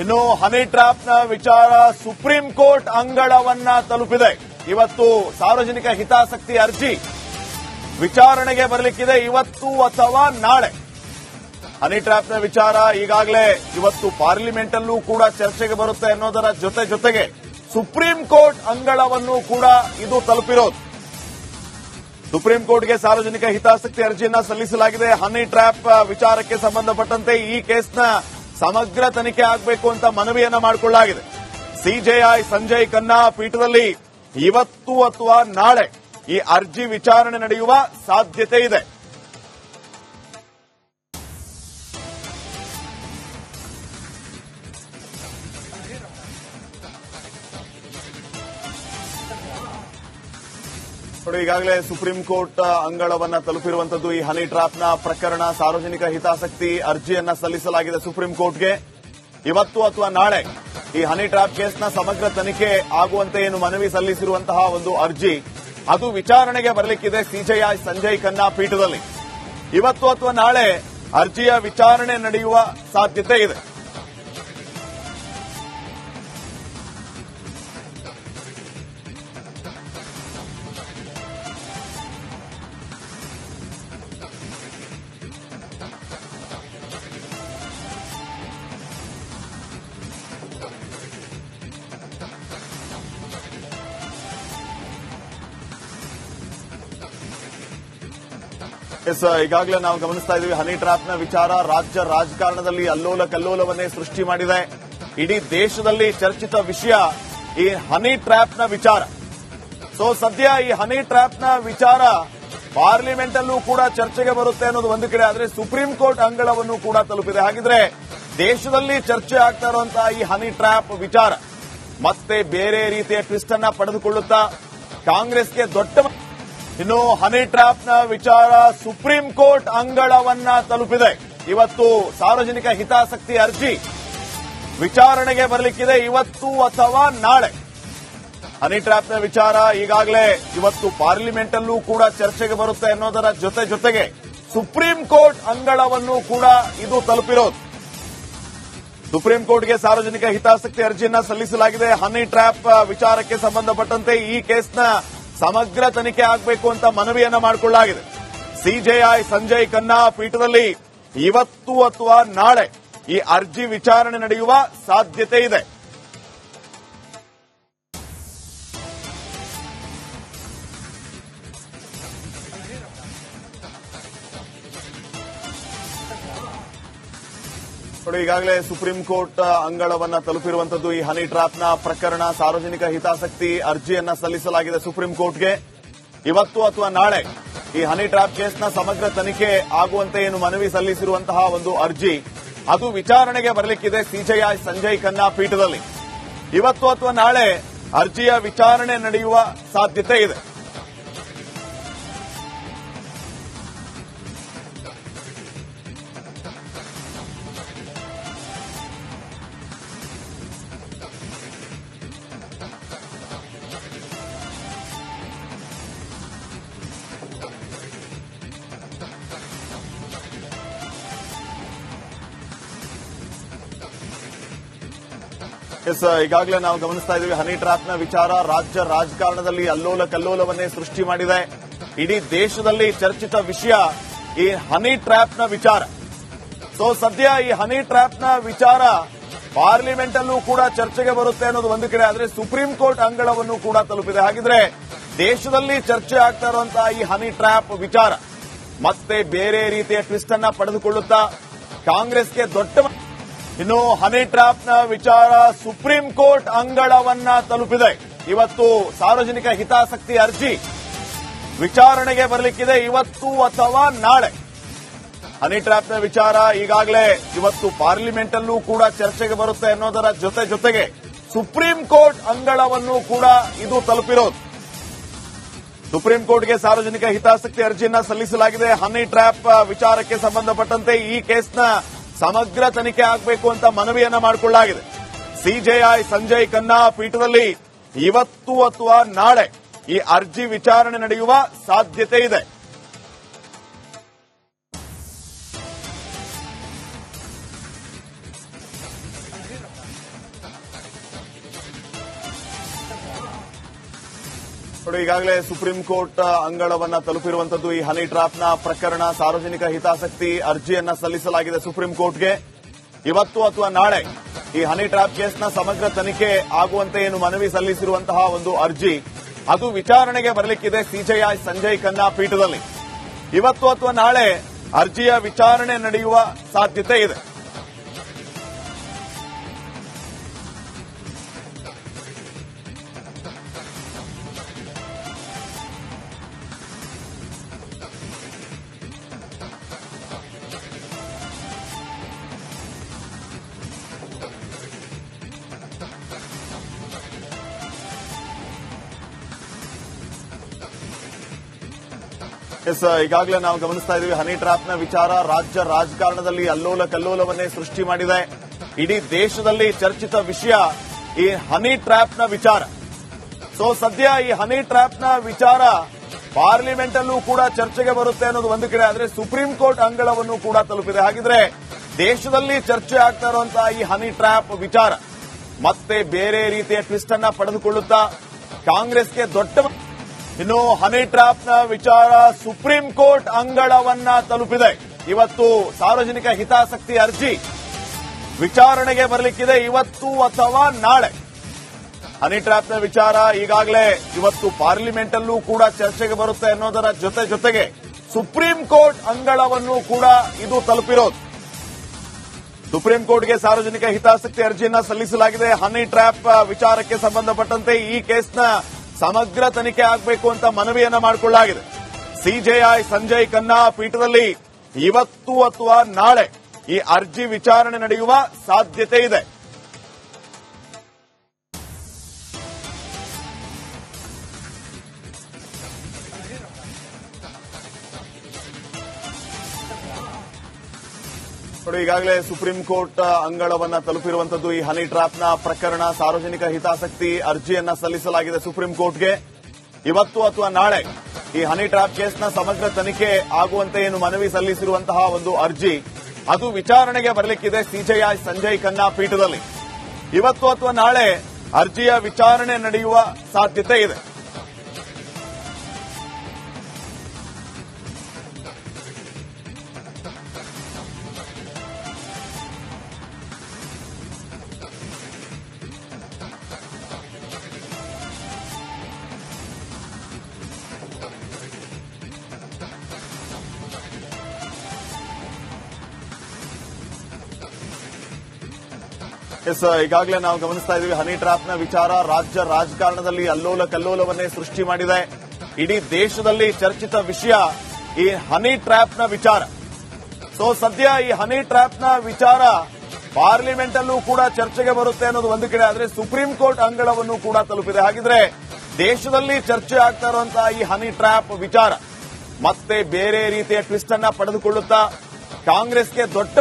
ಇನ್ನು ಹನಿ ಟ್ರ್ಯಾಪ್ನ ವಿಚಾರ supreme court ಅಂಗಳವನ್ನ ತಲುಪಿದೆ. ಇವತ್ತು ಸಾರ್ವಜನಿಕ ಹಿತಾಸಕ್ತಿ ಅರ್ಜಿ ವಿಚಾರಣೆಗೆ ಬರಲಿಕ್ಕಿದೆ, ಇವತ್ತು ಅಥವಾ ನಾಳೆ. ಹನಿ ಟ್ರ್ಯಾಪ್ನ ವಿಚಾರ ಈಗಾಗಲೇ ಇವತ್ತು ಪಾರ್ಲಿಮೆಂಟ್ ಅಲ್ಲೂ ಕೂಡ ಚರ್ಚೆಗೆ ಬರುತ್ತೆ ಅನ್ನೋದರ ಜೊತೆಗೆ ಸುಪ್ರೀಂ ಕೋರ್ಟ್ ಅಂಗಳವನ್ನು ಕೂಡ ಇದು ತಲುಪಿರೋದು. ಸುಪ್ರೀಂ ಕೋರ್ಟ್ಗೆ ಸಾರ್ವಜನಿಕ ಹಿತಾಸಕ್ತಿ ಅರ್ಜಿಯನ್ನ ಸಲ್ಲಿಸಲಾಗಿದೆ. ಹನಿ ಟ್ರ್ಯಾಪ್ ವಿಚಾರಕ್ಕೆ ಸಂಬಂಧಪಟ್ಟಂತೆ ಈ ಕೇಸ್ನ ಸಮಗ್ರ ತನಿಖೆ ಆಗಬೇಕು ಅಂತ ಮನವಿಯನ್ನ ಮಾಡಿಕೊಳ್ಳಲಾಗಿದೆ. ಸಿಜೆಐ ಸಂಜಯ್ ಖನ್ನಾ ಪೀಠದಲ್ಲಿ ಇವತ್ತು ಅಥವಾ ನಾಳೆ ಈ ಅರ್ಜಿ ವಿಚಾರಣೆ ನಡೆಯುವ ಸಾಧ್ಯತೆ ಇದೆ. ಈಗಾಗಲೇ ಸುಪ್ರೀಂ ಕೋರ್ಟ್ ಅಂಗಳವನ್ನ ತಲುಪಿರುವಂತದ್ದು ಈ ಹನಿ ಟ್ರ್ಯಾಪ್ನ ಪ್ರಕರಣ. ಸಾರ್ವಜನಿಕ ಹಿತಾಸಕ್ತಿ ಅರ್ಜಿಯನ್ನ ಸಲ್ಲಿಸಲಾಗಿದೆ ಸುಪ್ರೀಂ ಕೋರ್ಟ್ಗೆ. ಇವತ್ತು ಅಥವಾ ನಾಳೆ ಈ ಹನಿ ಟ್ರ್ಯಾಪ್ ಕೇಸ್ನ ಸಮಗ್ರ ತನಿಖೆ ಆಗುವಂತೆ ಏನು ಮನವಿ ಸಲ್ಲಿಸಿರುವಂತಹ ಒಂದು ಅರ್ಜಿ ಅದು ವಿಚಾರಣೆಗೆ ಬರಲಿಕ್ಕಿದೆ ಸಿಜೆಐ ಸಂಜಯ್ ಖನ್ನಾ ಪೀಠದಲ್ಲಿ. ಇವತ್ತು ಅಥವಾ ನಾಳೆ ಅರ್ಜಿಯ ವಿಚಾರಣೆ ನಡೆಯುವ ಸಾಧ್ಯತೆ ಇದೆ. ಈಗಾಗಲೇ ನಾವು ಗಮನಿಸ್ತಾ ಇದ್ದೀವಿ, ಹನಿ ಟ್ರ್ಯಾಪ್ನ ವಿಚಾರ ರಾಜ್ಯ ರಾಜಕಾರಣದಲ್ಲಿ ಅಲ್ಲೋಲ ಕಲ್ಲೋಲವನ್ನೇ ಸೃಷ್ಟಿ ಮಾಡಿದೆ. ಇಡೀ ದೇಶದಲ್ಲಿ ಚರ್ಚಿತ ವಿಷಯ ಈ ಹನಿ ಟ್ರ್ಯಾಪ್ನ ವಿಚಾರ. ಸದ್ಯ ಈ ಹನಿ ಟ್ರ್ಯಾಪ್ನ ವಿಚಾರ ಪಾರ್ಲಿಮೆಂಟ್ ಅಲ್ಲೂ ಕೂಡ ಚರ್ಚೆಗೆ ಬರುತ್ತೆ ಅನ್ನೋದು ಒಂದು ಕಡೆ, ಆದರೆ ಸುಪ್ರೀಂ ಕೋರ್ಟ್ ಅಂಗಳವನ್ನು ಕೂಡ ತಲುಪಿದೆ. ಹಾಗಿದ್ರೆ ದೇಶದಲ್ಲಿ ಚರ್ಚೆ ಆಗ್ತಾ ಇರುವಂತಹ ಈ ಹನಿ ಟ್ರ್ಯಾಪ್ ವಿಚಾರ ಮತ್ತೆ ಬೇರೆ ರೀತಿಯ ಟ್ವಿಸ್ಟ್ ಅನ್ನ ಪಡೆದುಕೊಳ್ಳುತ್ತಾ ಕಾಂಗ್ರೆಸ್ಗೆ ದೊಡ್ಡ. ಇನ್ನು ಹನಿ ಟ್ರ್ಯಾಪ್ನ ವಿಚಾರ ಸುಪ್ರೀಂ ಕೋರ್ಟ್ ಅಂಗಳವನ್ನ ತಲುಪಿದೆ. ಇವತ್ತು ಸಾರ್ವಜನಿಕ ಹಿತಾಸಕ್ತಿ ಅರ್ಜಿ ವಿಚಾರಣೆಗೆ ಬರಲಿಕ್ಕಿದೆ, ಇವತ್ತು ಅಥವಾ ನಾಳೆ. ಹನಿ ಟ್ರ್ಯಾಪ್ನ ವಿಚಾರ ಈಗಾಗಲೇ ಇವತ್ತು ಪಾರ್ಲಿಮೆಂಟ್ ಅಲ್ಲೂ ಕೂಡ ಚರ್ಚೆಗೆ ಬರುತ್ತೆ ಅನ್ನೋದರ ಜೊತೆಗೆ ಸುಪ್ರೀಂ ಕೋರ್ಟ್ ಅಂಗಳವನ್ನು ಕೂಡ ಇದು ತಲುಪಿರೋದು. ಸುಪ್ರೀಂ ಕೋರ್ಟ್ಗೆ ಸಾರ್ವಜನಿಕ ಹಿತಾಸಕ್ತಿ ಅರ್ಜಿಯನ್ನ ಸಲ್ಲಿಸಲಾಗಿದೆ. ಹನಿ ಟ್ರ್ಯಾಪ್ ವಿಚಾರಕ್ಕೆ ಸಂಬಂಧಪಟ್ಟಂತೆ ಈ ಕೇಸ್ನ ಸಮಗ್ರ ತನಿಖೆ ಆಗಬೇಕು ಅಂತ ಮನವಿಯನ್ನ ಮಾಡಿಕೊಳ್ಳಲಾಗಿದೆ. ಸಿಜೆಐ ಸಂಜಯ್ ಖನ್ನಾ ಪೀಠದಲ್ಲಿ ಇವತ್ತು ಅಥವಾ ನಾಳೆ ಈ ಅರ್ಜಿ ವಿಚಾರಣೆ ನಡೆಯುವ ಸಾಧ್ಯತೆ ಇದೆ. ಈಗಾಗಲೇ ಸುಪ್ರೀಂ ಕೋರ್ಟ್ ಅಂಗಳವನ್ನ ತಲುಪಿರುವಂತದ್ದು ಈ ಹನಿ ಟ್ರ್ಯಾಪ್ನ ಪ್ರಕರಣ. ಸಾರ್ವಜನಿಕ ಹಿತಾಸಕ್ತಿ ಅರ್ಜಿಯನ್ನ ಸಲ್ಲಿಸಲಾಗಿದೆ ಸುಪ್ರೀಂ ಕೋರ್ಟ್ಗೆ. ಇವತ್ತು ಅಥವಾ ನಾಳೆ ಈ ಹನಿ ಟ್ರ್ಯಾಪ್ ಕೇಸ್ನ ಸಮಗ್ರ ತನಿಖೆ ಆಗುವಂತೆ ಏನು ಮನವಿ ಸಲ್ಲಿಸಿರುವಂತಹ ಒಂದು ಅರ್ಜಿ ಅದು ವಿಚಾರಣೆಗೆ ಬರಲಿಕ್ಕಿದೆ ಸಿಜೆಐ ಸಂಜಯ್ ಖನ್ನಾ ಪೀಠದಲ್ಲಿ. ಇವತ್ತು ಅಥವಾ ನಾಳೆ ಅರ್ಜಿಯ ವಿಚಾರಣೆ ನಡೆಯುವ ಸಾಧ್ಯತೆ ಇದೆ. ಈಗಾಗಲೇ ನಾವು ಗಮನಿಸ್ತಾ ಇದ್ದೀವಿ, ಹನಿ ಟ್ರ್ಯಾಪ್ನ ವಿಚಾರ ರಾಜ್ಯ ರಾಜಕಾರಣದಲ್ಲಿ ಅಲ್ಲೋಲ ಕಲ್ಲೋಲವನ್ನೇ ಸೃಷ್ಟಿ ಮಾಡಿದೆ. ಇಡೀ ದೇಶದಲ್ಲಿ ಚರ್ಚಿತ ವಿಷಯ ಈ ಹನಿ ಟ್ರ್ಯಾಪ್ನ ವಿಚಾರ. ಸದ್ಯ ಈ ಹನಿ ಟ್ರ್ಯಾಪ್ನ ವಿಚಾರ ಪಾರ್ಲಿಮೆಂಟ್ ಅಲ್ಲೂ ಕೂಡ ಚರ್ಚೆಗೆ ಬರುತ್ತೆ ಅನ್ನೋದು ಒಂದು ಕಡೆ, ಆದರೆ ಸುಪ್ರೀಂ ಕೋರ್ಟ್ ಅಂಗಳವನ್ನು ಕೂಡ ತಲುಪಿದೆ. ಹಾಗಿದ್ರೆ ದೇಶದಲ್ಲಿ ಚರ್ಚೆ ಆಗ್ತಾ ಇರುವಂತಹ ಈ ಹನಿ ಟ್ರ್ಯಾಪ್ ವಿಚಾರ ಮತ್ತೆ ಬೇರೆ ರೀತಿಯ ಟ್ವಿಸ್ಟ್ ಅನ್ನ ಪಡೆದುಕೊಳ್ಳುತ್ತಾ ಕಾಂಗ್ರೆಸ್ಗೆ ದೊಡ್ಡ. ಇನ್ನು ಹನಿ ಟ್ರ್ಯಾಪ್ನ ವಿಚಾರ ಸುಪ್ರೀಂ ಕೋರ್ಟ್ ಅಂಗಳವನ್ನ ತಲುಪಿದೆ. ಇವತ್ತು ಸಾರ್ವಜನಿಕ ಹಿತಾಸಕ್ತಿ ಅರ್ಜಿ ವಿಚಾರಣೆಗೆ ಬರಲಿಕ್ಕಿದೆ, ಇವತ್ತು ಅಥವಾ ನಾಳೆ. ಹನಿ ಟ್ರ್ಯಾಪ್ನ ವಿಚಾರ ಈಗಾಗಲೇ ಇವತ್ತು ಪಾರ್ಲಿಮೆಂಟ್ ಅಲ್ಲೂ ಕೂಡ ಚರ್ಚೆಗೆ ಬರುತ್ತೆ ಅನ್ನೋದರ ಜೊತೆಗೆ ಸುಪ್ರೀಂ ಕೋರ್ಟ್ ಅಂಗಳವನ್ನು ಕೂಡ ಇದು ತಲುಪಿರೋದು. ಸುಪ್ರೀಂ ಕೋರ್ಟ್ಗೆ ಸಾರ್ವಜನಿಕ ಹಿತಾಸಕ್ತಿ ಅರ್ಜಿಯನ್ನ ಸಲ್ಲಿಸಲಾಗಿದೆ. ಹನಿ ಟ್ರ್ಯಾಪ್ ವಿಚಾರಕ್ಕೆ ಸಂಬಂಧಪಟ್ಟಂತೆ ಈ ಕೇಸ್ನ ಸಮಗ್ರ ತನಿಖೆ ಆಗಬೇಕು ಅಂತ ಮನವಿಯನ್ನ ಮಾಡಿಕೊಳ್ಳಲಾಗಿದೆ. ಸಿಜೆಐ ಸಂಜಯ್ ಖನ್ನಾ ಪೀಠದಲ್ಲಿ ಇವತ್ತು ಅಥವಾ ನಾಳೆ ಈ ಅರ್ಜಿ ವಿಚಾರಣೆ ನಡೆಯುವ ಸಾಧ್ಯತೆ ಇದೆ. ನೋಡಿ, ಈಗಾಗಲೇ ಸುಪ್ರೀಂ ಕೋರ್ಟ್ ಅಂಗಳವನ್ನ ತಲುಪಿರುವಂತದ್ದು ಈ ಹನಿ ಟ್ರಾಪ್ನ ಪ್ರಕರಣ. ಸಾರ್ವಜನಿಕ ಹಿತಾಸಕ್ತಿ ಅರ್ಜಿಯನ್ನ ಸಲ್ಲಿಸಲಾಗಿದೆ ಸುಪ್ರೀಂ ಕೋರ್ಟ್ಗೆ. ಇವತ್ತು ಅಥವಾ ನಾಳೆ ಈ ಹನಿ ಟ್ರಾಪ್ ಕೇಸ್ನ ಸಮಗ್ರ ತನಿಖೆ ಆಗುವಂತೆ ಏನು ಮನವಿ ಸಲ್ಲಿಸಿರುವಂತಹ ಒಂದು ಅರ್ಜಿ ಅದು ವಿಚಾರಣೆಗೆ ಬರಲಿಕ್ಕಿದೆ ಸಿಜೆಐ ಸಂಜಯ್ ಖನ್ನಾ ಪೀಠದಲ್ಲಿ. ಇವತ್ತು ಅಥವಾ ನಾಳೆ ಅರ್ಜಿಯ ವಿಚಾರಣೆ ನಡೆಯುವ ಸಾಧ್ಯತೆ ಇದೆ. ಈಗಾಗಲೇ ನಾವು ಗಮನಿಸ್ತಾ ಇದ್ದೀವಿ, ಹನಿ ಟ್ರಾಪ್ನ ವಿಚಾರ ರಾಜ್ಯ ರಾಜಕಾರಣದಲ್ಲಿ ಅಲ್ಲೋಲ ಕಲ್ಲೋಲವನ್ನೇ ಸೃಷ್ಟಿ ಮಾಡಿದೆ. ಇಡೀ ದೇಶದಲ್ಲಿ ಚರ್ಚಿತ ವಿಷಯ ಈ ಹನಿ ಟ್ರಾಪ್ನ ವಿಚಾರ. ಸದ್ಯ ಈ ಹನಿ ಟ್ರಾಪ್ನ ವಿಚಾರ ಪಾರ್ಲಿಮೆಂಟ್ ಅಲ್ಲೂ ಕೂಡ ಚರ್ಚೆಗೆ ಬರುತ್ತೆ ಅನ್ನೋದು ಒಂದು ಕಡೆ, ಆದರೆ ಸುಪ್ರೀಂ ಕೋರ್ಟ್ ಅಂಗಳವನ್ನು ಕೂಡ ತಲುಪಿದೆ. ಹಾಗಿದ್ರೆ ದೇಶದಲ್ಲಿ ಚರ್ಚೆ ಆಗ್ತಾ ಇರುವಂತಹ ಈ ಹನಿ ಟ್ರಾಪ್ ವಿಚಾರ ಮತ್ತೆ ಬೇರೆ ರೀತಿಯ ಟ್ವಿಸ್ಟ್ ಅನ್ನ ಪಡೆದುಕೊಳ್ಳುತ್ತಾ ಕಾಂಗ್ರೆಸ್ಗೆ ದೊಡ್ಡ. ಇನ್ನು ಹನಿ ಟ್ರಾಪ್ನ ವಿಚಾರ ಸುಪ್ರೀಂ ಕೋರ್ಟ್ ಅಂಗಳವನ್ನ ತಲುಪಿದೆ. ಇವತ್ತು ಸಾರ್ವಜನಿಕ ಹಿತಾಸಕ್ತಿ ಅರ್ಜಿ ವಿಚಾರಣೆಗೆ ಬರಲಿಕ್ಕಿದೆ, ಇವತ್ತು ಅಥವಾ ನಾಳೆ. ಹನಿ ಟ್ರಾಪ್ನ ವಿಚಾರ ಈಗಾಗಲೇ ಇವತ್ತು ಪಾರ್ಲಿಮೆಂಟ್ ಅಲ್ಲೂ ಕೂಡ ಚರ್ಚೆಗೆ ಬರುತ್ತೆ ಅನ್ನೋದರ ಜೊತೆಗೆ ಸುಪ್ರೀಂ ಕೋರ್ಟ್ ಅಂಗಳವನ್ನು ಕೂಡ ಇದು ತಲುಪಿರೋದು. ಸುಪ್ರೀಂ ಕೋರ್ಟ್ಗೆ ಸಾರ್ವಜನಿಕ ಹಿತಾಸಕ್ತಿ ಅರ್ಜಿಯನ್ನ ಸಲ್ಲಿಸಲಾಗಿದೆ. ಹನಿ ಟ್ರಾಪ್ ವಿಚಾರಕ್ಕೆ ಸಂಬಂಧಪಟ್ಟಂತೆ ಈ ಕೇಸ್ನ ಸಮಗ್ರ ತನಿಖೆ ಆಗಬೇಕು ಅಂತ ಮನವಿಯನ್ನ ಮಾಡಿಕೊಳ್ಳಲಾಗಿದೆ. ಸಿಜೆಐ ಸಂಜಯ್ ಖನ್ನಾ ಪೀಠದಲ್ಲಿ ಇವತ್ತು ಅಥವಾ ನಾಳೆ ಈ ಅರ್ಜಿ ವಿಚಾರಣೆ ನಡೆಯುವ ಸಾಧ್ಯತೆ ಇದೆ. ನೋಡಿ, ಈಗಾಗಲೇ ಸುಪ್ರೀಂ ಕೋರ್ಟ್ ಅಂಗಳವನ್ನ ತಲುಪಿರುವಂತದ್ದು ಈ ಹನಿ ಟ್ರಾಪ್ನ ಪ್ರಕರಣ. ಸಾರ್ವಜನಿಕ ಹಿತಾಸಕ್ತಿ ಅರ್ಜಿಯನ್ನ ಸಲ್ಲಿಸಲಾಗಿದೆ ಸುಪ್ರೀಂ ಕೋರ್ಟ್ಗೆ. ಇವತ್ತು ಅಥವಾ ನಾಳೆ ಈ ಹನಿ ಟ್ರಾಪ್ ಕೇಸ್ನ ಸಮಗ್ರ ತನಿಖೆ ಆಗುವಂತೆ ಏನು ಮನವಿ ಸಲ್ಲಿಸಿರುವಂತಹ ಒಂದು ಅರ್ಜಿ ಅದು ವಿಚಾರಣೆಗೆ ಬರಲಿಕ್ಕಿದೆ ಸಿಜೆಐ ಸಂಜಯ್ ಖನ್ನಾ ಪೀಠದಲ್ಲಿ. ಇವತ್ತು ಅಥವಾ ನಾಳೆ ಅರ್ಜಿಯ ವಿಚಾರಣೆ ನಡೆಯುವ ಸಾಧ್ಯತೆ ಇದೆ. ಈಗಾಗಲೇ ನಾವು ಗಮನಿಸ್ತಾ ಇದ್ದೀವಿ, ಹನಿ ಟ್ರಾಪ್ನ ವಿಚಾರ ರಾಜ್ಯ ರಾಜಕಾರಣದಲ್ಲಿ ಅಲ್ಲೋಲ ಕಲ್ಲೋಲವನ್ನೇ ಸೃಷ್ಟಿ ಮಾಡಿದೆ. ಇಡೀ ದೇಶದಲ್ಲಿ ಚರ್ಚಿತ ವಿಷಯ ಈ ಹನಿ ಟ್ರಾಪ್ನ ವಿಚಾರ. ಸದ್ಯ ಈ ಹನಿ ಟ್ರಾಪ್ನ ವಿಚಾರ ಪಾರ್ಲಿಮೆಂಟ್ ಅಲ್ಲೂ ಕೂಡ ಚರ್ಚೆಗೆ ಬರುತ್ತೆ ಅನ್ನೋದು ಒಂದು ಕಡೆ, ಆದರೆ ಸುಪ್ರೀಂ ಕೋರ್ಟ್ ಅಂಗಳವನ್ನು ಕೂಡ ತಲುಪಿದೆ. ಹಾಗಿದ್ರೆ ದೇಶದಲ್ಲಿ ಚರ್ಚೆ ಆಗ್ತಾ ಇರುವಂತಹ ಈ ಹನಿ ಟ್ರಾಪ್ ವಿಚಾರ ಮತ್ತೆ ಬೇರೆ ರೀತಿಯ ಟ್ವಿಸ್ಟ್ ಅನ್ನ ಪಡೆದುಕೊಳ್ಳುತ್ತಾ ಕಾಂಗ್ರೆಸ್ಗೆ ದೊಡ್ಡ